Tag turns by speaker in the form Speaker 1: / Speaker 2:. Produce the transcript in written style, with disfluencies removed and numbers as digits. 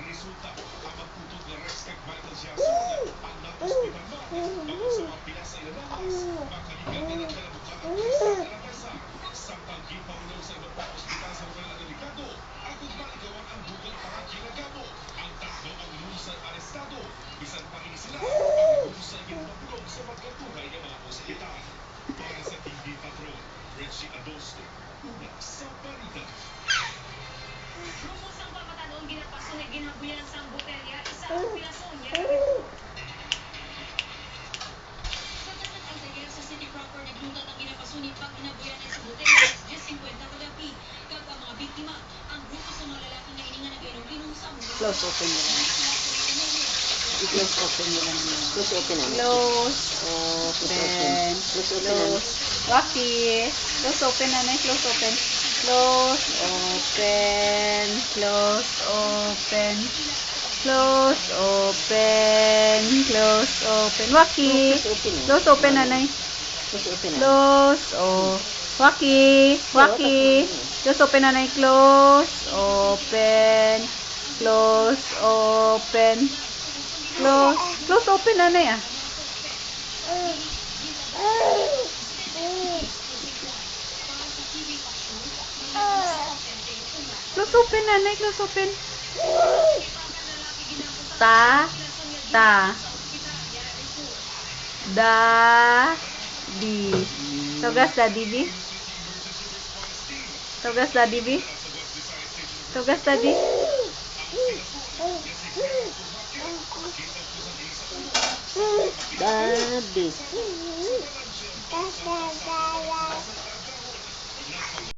Speaker 1: Resulta, ang magputog na respect Michael Jackson ang napospital man bago sa mga pilas sa ilalawas makalikat na ng kalabukaan sa kalabasa samtang gipahulong sa iba pang ospital sa Royal Delicado agud maligawan ang dugang pangakilagamo ang tatlo ang lunsang arestado bisan pa kini sila ang lunsang ginapulong sa magkatugay ng mga ospital para sa TV Patrol Richie Adosto una sa balita.
Speaker 2: Grupos ang pamatadong ginapasun ay ginabuyan sa botelya, isa ang pirason niya. Sa tanan ang tayer sa City Proper, naglutat ang ginapasunit pag ginabuyan ay sa botelya, 10.50 kagabi. Kag ang mga biktima, ang grupo sa mga lalaki na ininga nag-inom-inom sa mga.
Speaker 3: Close open nyo lang. I-close open nyo lang.
Speaker 4: Close open naman.
Speaker 3: Close open.
Speaker 4: Close open naman.
Speaker 3: Waki. Close open na. Close open. Close open. Close open. Close open. Close open. Waki. Close open na.
Speaker 4: Close open naman.
Speaker 3: Close o Waki. Waki. Close open na. Close open. Close open. Close open na ah. Close open na close open. Di. Tugas Daddy B. Tugas Daddy B. Tugas Daddy.
Speaker 4: Daddy.